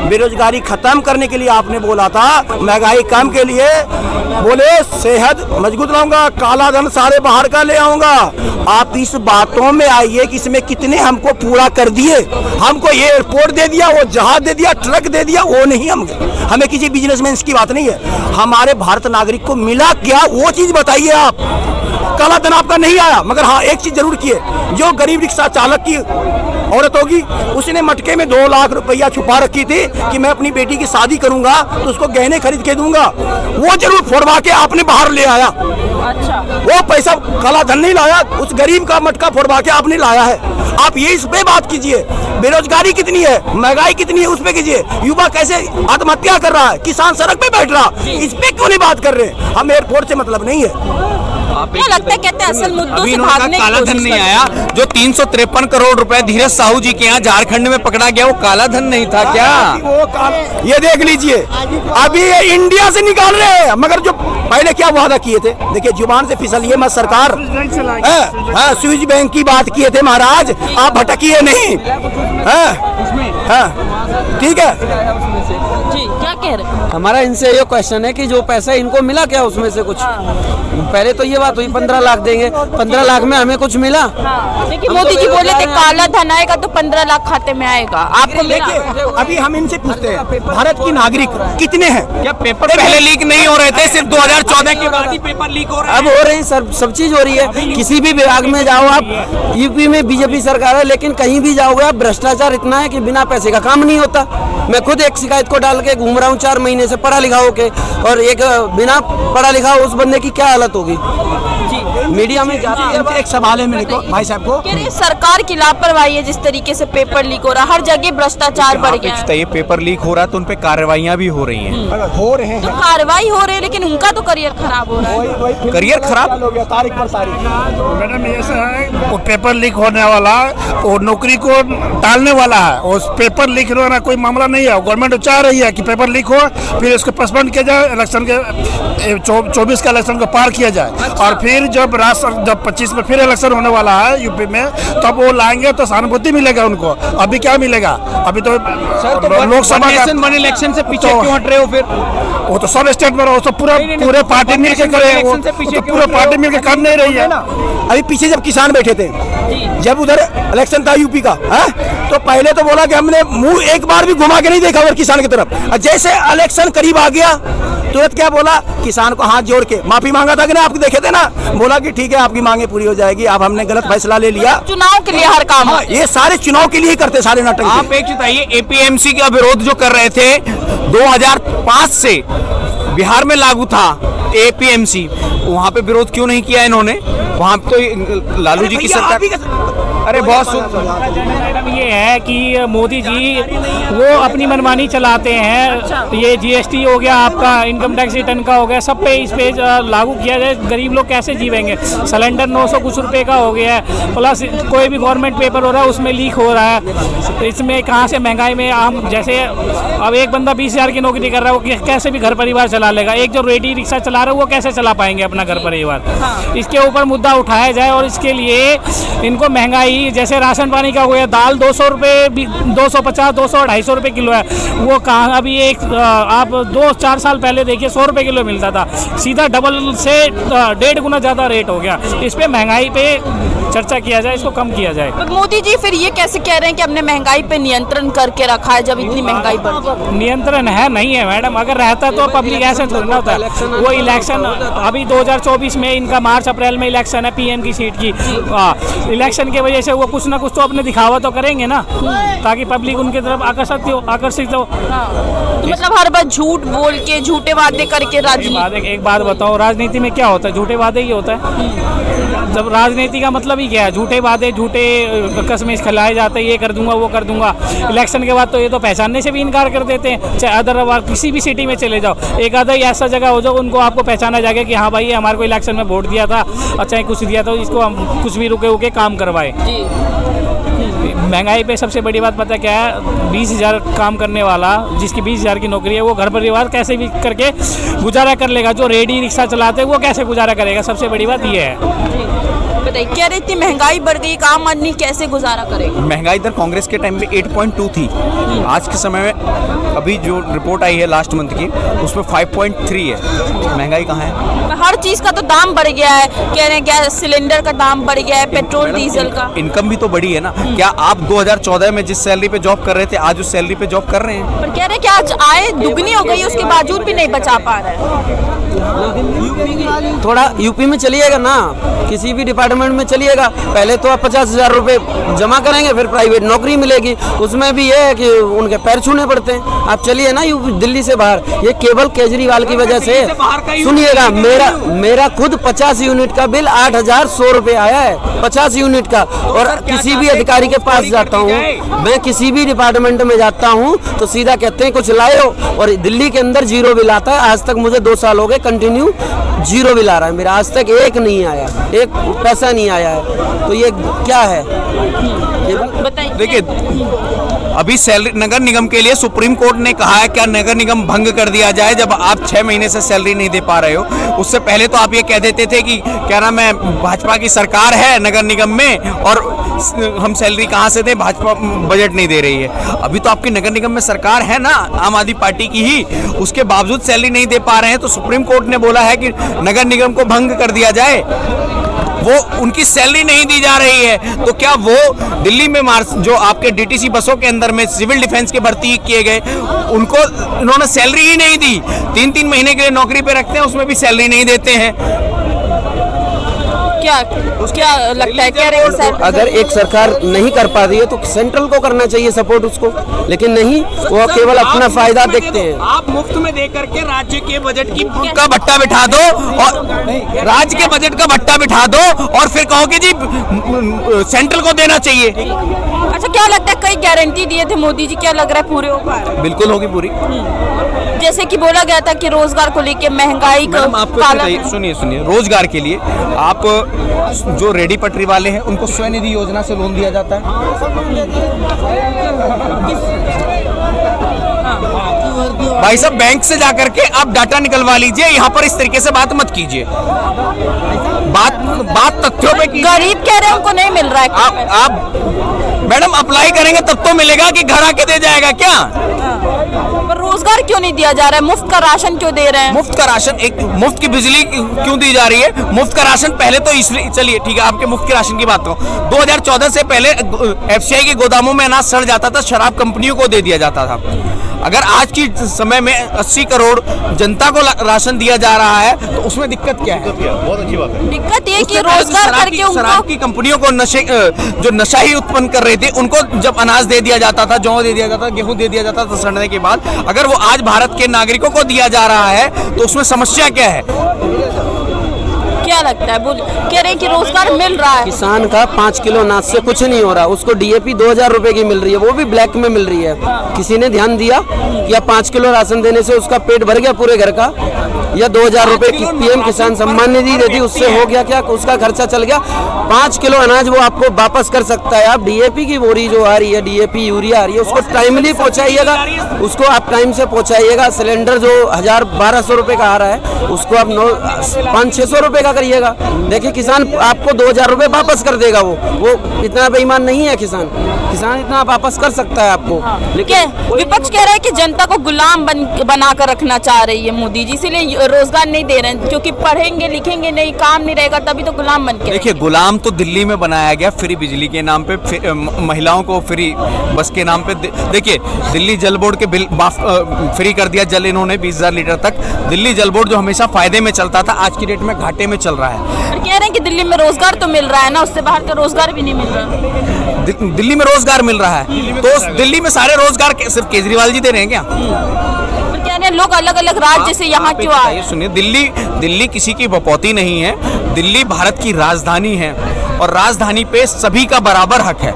बेरोजगारी खत्म करने के लिए आपने बोला था, महंगाई कम के लिए बोले सेहत मजबूत लाऊंगा, काला धन सारे बाहर का ले आऊंगा। आप इस बातों में आइए कि इसमें कितने हमको पूरा कर दिए। हमको ये एयरपोर्ट दे दिया, वो जहाज दे दिया, ट्रक दे दिया, वो नहीं हमें किसी बिजनेसमैन की बात नहीं है। हमारे भारत नागरिक को मिला क्या, वो चीज बताइए आप। काला धन आपका नहीं आया, मगर हाँ एक चीज जरूर किए, जो गरीब रिक्शा चालक की औरत होगी उसने मटके में 2 लाख रुपया छुपा रखी थी कि मैं अपनी बेटी की शादी करूंगा तो उसको गहने खरीद के दूंगा, वो जरूर फोड़वा के आपने बाहर ले आया। अच्छा, वो पैसा काला धन नहीं लाया, उस गरीब का मटका फोड़वा के आपने लाया है। आप ये इस पे बात कीजिए, बेरोजगारी कितनी है, महंगाई कितनी है, उस पे कीजिए। युवा कैसे आत्महत्या कर रहा है, किसान सड़क पे बैठ रहा, इस पे क्यों नहीं बात कर रहे। हम एयरपोर्ट से मतलब नहीं है। क्या लगता है, कहते हैं असल मुद्दों से भागने की काला धन कोशिश नहीं कर रहे आया, जो 353 करोड़ रुपए धीरज साहू जी के यहाँ झारखंड में पकड़ा गया, वो काला धन नहीं था क्या? ये देख लीजिए, अभी ये इंडिया से निकाल रहे हैं, मगर जो पहले क्या वादा किए थे, देखिए जुबान से फिसलिए मत सरकार। स्विस बैंक की बात किए थे महाराज, आप भटकिए नहीं। ठीक है जी, क्या कह रहे हैं? हमारा इनसे ये क्वेश्चन है कि जो पैसा इनको मिला क्या उसमें से कुछ? पहले तो ये बात हुई 15 लाख देंगे, 15 लाख में हमें कुछ मिला? लेकिन मोदी जी बोले थे काला धन आएगा तो 15 लाख खाते में आएगा, आपको मिला? देखिए, अभी हम इनसे पूछते हैं भारत की नागरिक कितने हैं? क्या पेपर पहले लीक नहीं हो रहे थे, सिर्फ 2014 के बाद ही पेपर लीक हो रहे हैं? अब हो रही सब चीज हो रही है। किसी भी विभाग में जाओ आप, यूपी में बीजेपी सरकार है, लेकिन कहीं भी जाओगे आप भ्रष्टाचार इतना है कि बिना पैसे का काम नहीं होता। मैं खुद एक शिकायत को डाल के घूम रहा हूँ 4 महीने से, पढ़ा लिखा होके, और एक बिना पढ़ा लिखा उस बंदे की क्या हालत होगी। मीडिया में जाती है। एक सवाल है मेरे को भाई साहब को, कह रहे हैं सरकार की लापरवाही है, जिस तरीके से पेपर लीक हो रहा है, हर जगह भ्रष्टाचार बढ़ गया है। ये पेपर लीक हो रहा है तो उन पे कार्रवाइयां भी हो रही हैं। हो रहे तो हैं, कार्रवाई हो रही है, लेकिन उनका तो करियर खराब हो रहा है। करियर खराब हो गया तारीख पर तारीख। मैडम ऐसा है, वो पेपर लीक होने वाला, वो नौकरी को टालने वाला है। उस पेपर लीक होना कोई मामला नहीं है। गवर्नमेंट चाह रही है कि पेपर लीक हो, फिर उसको पोस्टपोन किया जाए, इलेक्शन के 24 का इलेक्शन को पार किया जाए, और फिर जब 25 में फिर इलेक्शन होने वाला है यूपी में, तब वो लाएंगे तो सहानुभूति मिलेगा उनको। अभी क्या मिलेगा? अभी तो लोकसभा का इलेक्शन से पीछे क्यों हट रहे हो फिर? वो तो सब स्टेट में तो पूरे पार्टी मिल के करे, वो तो पूरे पार्टी मिल के कर नहीं रही है। अभी पीछे जब किसान बैठे थे, जब उधर इलेक्शन था यूपी का, तो पहले तो बोला कि हमने मुंह एक बार भी घुमा के नहीं देखा और किसान की तरफ। जैसे इलेक्शन करीब आ गया, तुरंत क्या बोला, किसान को हाथ जोड़ के माफी मांगा था कि ना, आपको देखे थे ना, बोला कि ठीक है आपकी मांगे पूरी हो जाएगी, अब हमने गलत फैसला ले लिया। चुनाव के लिए हर काम ये सारे चुनाव के लिए ही करते सारे नाटक। आप एक बताइए, एपीएमसी का विरोध जो कर रहे थे 2005 से बिहार में लागू था एपीएमसी, वहाँ पे विरोध क्यों नहीं किया इन्होंने? वहाँ तो लालू जी की सरकार। अरे बहुत मैडम ये है कि मोदी जी वो अपनी मनमानी चलाते हैं। ये जीएसटी हो गया, आपका इनकम टैक्स रिटर्न का हो गया, सब पे इस पे लागू किया जाए, गरीब लोग कैसे जीवेंगे? सिलेंडर 900 कुछ रुपए का हो गया है, प्लस कोई भी गवर्नमेंट पेपर हो रहा है उसमें लीक हो रहा है। तो इसमें कहाँ से महंगाई में हम जैसे अब एक बंदा 20,000 की नौकरी कर रहा है, वो कैसे भी घर परिवार चला लेगा? एक जो रेडी रिक्शा चला रहा है वो कैसे चला पाएंगे अपना घर परिवार? इसके ऊपर मुद्दा उठाया जाए, और इसके लिए इनको महंगाई, जैसे राशन पानी का हो गया, दाल 200 रुपये, 250, 200, 250 रुपये किलो है, वो कहाँ अभी आप 2-4 साल पहले देखिए 100 रुपये किलो मिलता था, सीधा डबल से 1.5 गुना ज़्यादा रेट हो गया। इस पे महंगाई पे चर्चा किया जाए, इसको कम किया जाए। तो मोदी जी फिर ये कैसे कह रहे हैं कि हमने महंगाई पे नियंत्रण करके रखा है, जब इतनी महंगाई बढ़ गई? नियंत्रण है नहीं है मैडम, अगर रहता तो पब्लिक ऐसे थोड़ा ना होता। वो इलेक्शन अभी 2024 में इनका मार्च अप्रैल में इलेक्शन है पीएम की सीट की, इलेक्शन की वजह से वो कुछ ना कुछ तो अपने दिखावा तो करेंगे ना, ताकि पब्लिक उनकी तरफ आकर्षित हो। तो मतलब हर बार झूठ बोल के, झूठे वादे करके राजनीति। एक बात बताओ, राजनीति में क्या होता है? झूठे वादे ही होता है। जब राजनीति का मतलब ही क्या है? झूठे वादे, झूठे कस्में खिलाए जाते हैं, ये कर दूंगा वो कर दूंगा। इलेक्शन के बाद तो ये तो पहचानने से भी इनकार कर देते हैं। चाहे अदर किसी भी सिटी में चले जाओ, एक आधा ही ऐसा जगह हो जाओ उनको आपको पहचाना जाएगा कि हाँ भाई ये हमारे को इलेक्शन में वोट दिया था, अच्छा कुछ दिया था, इसको हम कुछ भी रुके रुके काम करवाए। महंगाई पे सबसे बड़ी बात पता क्या है? 20,000 काम करने वाला, जिसकी 20,000 की नौकरी है, वो घर परिवार कैसे भी करके गुजारा कर लेगा। जो रेडी रिक्शा चलाते हैं वो कैसे गुजारा करेगा? सबसे बड़ी बात ये है। बताइए, कह रहे इतनी महंगाई बढ़ गई, आम आदमी कैसे गुजारा करेगा? महंगाई दर कांग्रेस के टाइम में 8.2 थी, आज के समय में अभी जो रिपोर्ट आई है लास्ट मंथ की उसमें 5.3 है। महंगाई कहाँ है? हर चीज का तो दाम बढ़ गया है, कह रहे हैं गैस सिलेंडर का दाम बढ़ गया है, पेट्रोल डीजल का। इनकम भी तो बढ़ी है ना। क्या आप 2014 में जिस सैलरी पे जॉब कर रहे थे आज उस सैलरी पे जॉब कर रहे हैं? पर कह रहे हैं कि आज आय दुगनी हो गई, उसके बावजूद भी नहीं बचा पा रहे हैं। थोड़ा यूपी में चलिएगा ना, किसी भी डिपार्टमेंट में चलिएगा, पहले तो आप 50,000 रुपए जमा करेंगे, फिर प्राइवेट नौकरी मिलेगी, उसमें भी ये है कि उनके पैर छूने पड़ते हैं। आप चलिए ना यूपी, दिल्ली से बाहर, ये केवल केजरीवाल की वजह से। सुनिएगा, मेरा खुद 50 यूनिट का बिल 8,100 रुपए आया है, 50 यूनिट का। और किसी भी अधिकारी के पास जाता हूँ, मैं किसी भी डिपार्टमेंट में जाता हूँ तो सीधा कहते हैं कुछ लाए हो, और दिल्ली के अंदर जीरो बिल आता है। आज तक मुझे 2 साल हो गए कंटिन्यू जीरो बिल आ रहा है मेरा, आज तक एक नहीं आया, एक पैसा नहीं आया है। तो ये क्या है? बताइए। देखिए, अभी सैलरी नगर निगम के लिए सुप्रीम कोर्ट ने कहा है क्या नगर निगम भंग कर दिया जाए जब आप 6 महीने से सैलरी नहीं दे पा रहे हो। उससे पहले तो आप ये कह देते थे कि क्या नाम है, भाजपा की सरकार है नगर निगम में और हम सैलरी कहाँ से दें, भाजपा बजट नहीं दे रही है। अभी तो आपकी नगर निगम में सरकार है ना, आम आदमी पार्टी की ही, उसके बावजूद सैलरी नहीं दे पा रहे हैं। तो सुप्रीम कोर्ट ने बोला है कि नगर निगम को भंग कर दिया जाए, वो उनकी सैलरी नहीं दी जा रही है। तो क्या वो दिल्ली में जो आपके डीटीसी बसों के अंदर में सिविल डिफेंस के भर्ती किए गए उनको इन्होंने सैलरी ही नहीं दी, 3-3 महीने के लिए नौकरी पे रखते हैं, उसमें भी सैलरी नहीं देते हैं। क्या लगता है, कह रहे हैं अगर एक सरकार नहीं कर पा रही है तो सेंट्रल को करना चाहिए सपोर्ट उसको, लेकिन नहीं, वो केवल अपना फायदा देखते हैं। आप मुफ्त में दे करके राज्य के बजट का भट्टा बिठा दो, और राज्य के बजट का भट्टा बिठा दो और फिर कहो कि जी सेंट्रल को देना चाहिए। अच्छा, क्या लगता है, कई गारंटी दिए थे मोदी जी, क्या लग रहा है पूरे हो पा रहे हैं? बिल्कुल होगी पूरी। जैसे कि बोला गया था कि रोजगार को लेके महंगाई का सुनिए, रोजगार के लिए आप जो रेडी पटरी वाले हैं उनको स्वनिधि योजना से लोन दिया जाता है। भाई साहब, बैंक से जाकर के आप डाटा निकलवा लीजिए, यहाँ पर इस तरीके से बात मत कीजिए, बात तथ्यों पे कीजिए। गरीब कह रहे हैं उनको नहीं मिल रहा है। आप मैडम अप्लाई करेंगे तब तो मिलेगा कि घर आके दे जाएगा क्या? पर रोजगार क्यों नहीं दिया जा रहा है? मुफ्त का राशन क्यों दे रहे हैं? मुफ्त का राशन, एक मुफ्त की बिजली क्यों दी जा रही है? मुफ्त का राशन पहले तो इसलिए, चलिए ठीक है, आपके मुफ्त के राशन की बात करो। 2014 से पहले एफसीआई के गोदामों में अनाज सड़ जाता था, शराब कंपनियों को दे दिया जाता था। अगर आज की समय में 80 करोड़ जनता को राशन दिया जा रहा है तो उसमें दिक्कत क्या है? बहुत अच्छी बात है। दिक्कत ये कि रोजगार करके उनको, शराब की कंपनियों को जो नशा ही उत्पन्न कर रही थी उनको जब अनाज दे दिया जाता था, जौ दे दिया जाता था, गेहूं दे दिया जाता था सड़ने के बाद, अगर वो आज भारत के नागरिकों को दिया जा रहा है तो उसमें समस्या क्या है? क्या लगता है, बोल कह रहे हैं कि रोजगार मिल रहा है। किसान का 5 किलो अनाज से कुछ नहीं हो रहा, उसको डीएपी 2,000 रुपए की मिल रही है, वो भी ब्लैक में मिल रही है। किसी ने ध्यान दिया कि 5 किलो राशन देने से उसका पेट भर गया पूरे घर का, या 2,000 रुपए की पीएम किसान सम्मान निधि दे दी, उससे हो गया क्या? उसका खर्चा चल गया। 5 किलो अनाज वो आपको वापस कर सकता है। आप डीएपी की बोरी जो आ रही है, डीएपी यूरिया आ रही है, उसको टाइमली पहुंचाइएगा, उसको आप टाइम से पहुंचाइएगा। सिलेंडर जो 1,000-1,200 रुपए का आ रहा है उसको आप 500-600 रुपए का करिएगा। देखिए, किसान आपको 2,000 रुपए वापस कर देगा। वो इतना बेईमान नहीं है किसान इतना वापस कर सकता है आपको। लेकिन विपक्ष कह रहा है कि जनता को गुलाम बनाकर रखना चाह रही है मोदी जी, इसीलिए रोजगार नहीं दे रहे हैं, क्योंकि पढ़ेंगे लिखेंगे नहीं, काम नहीं रहेगा, तभी तो गुलाम बन के। देखिए, गुलाम तो दिल्ली में बनाया गया फ्री बिजली के नाम पे, महिलाओं को फ्री बस के नाम पे। देखिए, दिल्ली जल बोर्ड के बिल फ्री कर दिया जल इन्होंने 20,000 लीटर तक। दिल्ली जल बोर्ड जो हमेशा फायदे में चलता था आज की डेट में घाटे में चल रहा है। कह रहे हैं कि दिल्ली में रोजगार तो मिल रहा है ना, उससे बाहर का रोजगार भी नहीं मिल रहा। दिल्ली में रोजगार मिल रहा है तो दिल्ली में सारे रोजगार सिर्फ केजरीवाल जी दे रहे हैं क्या? लोग अलग अलग राज्य से यहाँ क्यों आए? सुनिए, दिल्ली किसी की बपौती नहीं है, दिल्ली भारत की राजधानी है और राजधानी पे सभी का बराबर हक है।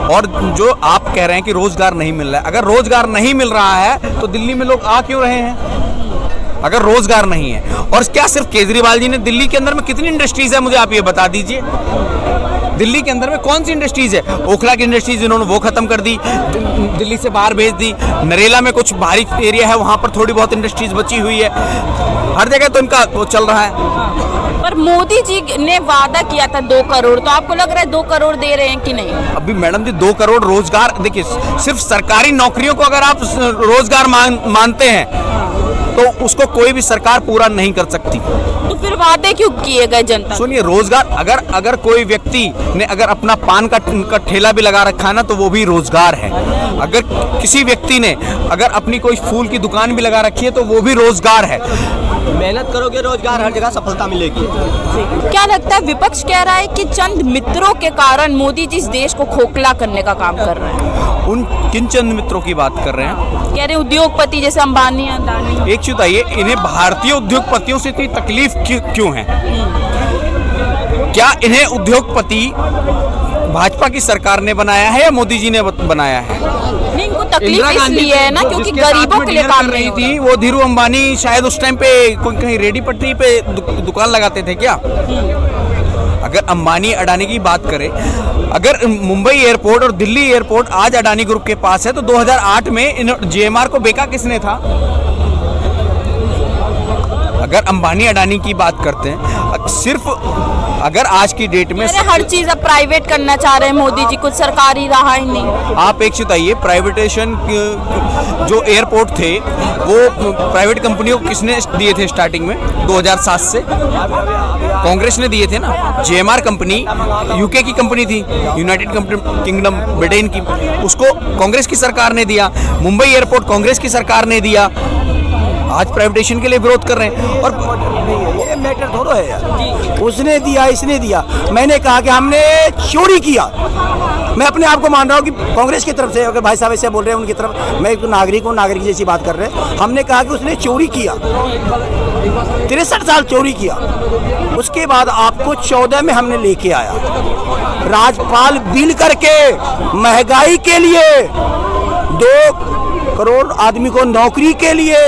और जो आप कह रहे हैं कि रोजगार नहीं मिल रहा है, अगर रोजगार नहीं मिल रहा है तो दिल्ली में लोग आ क्यों रहे हैं? अगर रोजगार नहीं है, और क्या सिर्फ केजरीवाल जी ने, दिल्ली के अंदर में कितनी इंडस्ट्रीज है मुझे आप ये बता दीजिए। दिल्ली के अंदर में कौन सी इंडस्ट्रीज है? ओखला की इंडस्ट्रीज इन्होंने वो खत्म कर दी, दिल्ली से बाहर भेज दी। नरेला में कुछ बाहरी एरिया है, वहां पर थोड़ी बहुत इंडस्ट्रीज बची हुई है। हर जगह तो इनका वो चल रहा है। पर मोदी जी ने वादा किया था 2 करोड़, तो आपको लग रहा है 2 करोड़ दे रहे हैं कि नहीं? अभी मैडम जी 2 करोड़ रोजगार, देखिए सिर्फ सरकारी नौकरियों को अगर आप रोजगार मानते हैं तो उसको कोई भी सरकार पूरा नहीं कर सकती। तो फिर वादे क्यों किए गए जनता? सुनिए, रोजगार अगर कोई व्यक्ति ने अगर अपना पान का ठेला भी लगा रखा है ना, तो वो भी रोजगार है। अगर किसी व्यक्ति ने अगर अपनी कोई फूल की दुकान भी लगा रखी है तो वो भी रोजगार है। मेहनत करोगे रोजगार हर जगह सफलता मिलेगी। क्या लगता है, विपक्ष कह रहा है कि चंद मित्रों के कारण मोदी जी इस देश को खोखला करने का काम कर रहे हैं। उन किन चंद मित्रों की बात कर रहे हैं? कह रहे उद्योगपति जैसे अंबानी, अदानी। एक चीज बताइए, इन्हें भारतीय उद्योगपतियों से इतनी तकलीफ क्यों है? क्या इन्हें उद्योगपति भाजपा की सरकार ने बनाया है या मोदी जी ने बनाया है? नहीं, इनको तकलीफ इसलिए है ना क्योंकि गरीबों के लिए काम कर रही नहीं थी। वो धीरू अंबानी शायद उस टाइम पे कहीं रेडी पटरी पे दुकान लगाते थे क्या? अगर अंबानी अडानी की बात करें, अगर मुंबई एयरपोर्ट और दिल्ली एयरपोर्ट आज अडानी ग्रुप के पास है तो 2008 में जेएमआर को बेचा किसने था? अगर अंबानी अडानी की बात करते हैं, सिर्फ अगर आज की डेट में हर चीज अब प्राइवेट करना चाह रहे हैं मोदी जी, कुछ सरकारी रहा ही नहीं। आप एक चीज बताइए, प्राइवेटेशन जो एयरपोर्ट थे वो प्राइवेट कंपनियों को किसने दिए थे स्टार्टिंग में? 2007 से कांग्रेस ने दिए थे ना। जेएमआर कंपनी यूके की कंपनी थी, यूनाइटेड किंगडम ब्रिटेन की, उसको कांग्रेस की सरकार ने दिया। मुंबई एयरपोर्ट कांग्रेस की सरकार ने दिया। आज प्राइवेटेशन के लिए विरोध कर रहे हैं। और ये मैटर थोड़ा है यार, उसने दिया इसने दिया। मैंने कहा कि हमने चोरी किया। मैं अपने आप को मान रहा हूँ कि कांग्रेस की तरफ से अगर भाई साहब ऐसे बोल रहे हैं उनकी तरफ, मैं एक नागरिक हूँ, नागरिक जैसी बात कर रहे हैं। हमने कहा कि उसने चोरी किया, 63 साल चोरी किया। उसके बाद आपको 14 में हमने लेके आया राजपाल बिल करके, महंगाई के लिए, 2 करोड़ आदमी को नौकरी के लिए।